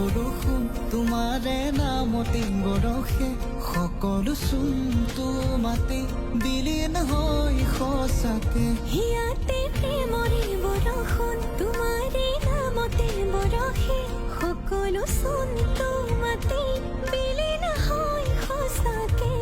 বৰষুণ তোমাৰে নামতে বৰষে সকলো চোনটো মাতে বিলীন হয় সঁচাকে হিয়াতে প্ৰেমৰে বৰষুণ তোমাৰে নামতে বৰষে সকলো চোনটো মাতে বিলীন হয় সঁচাকে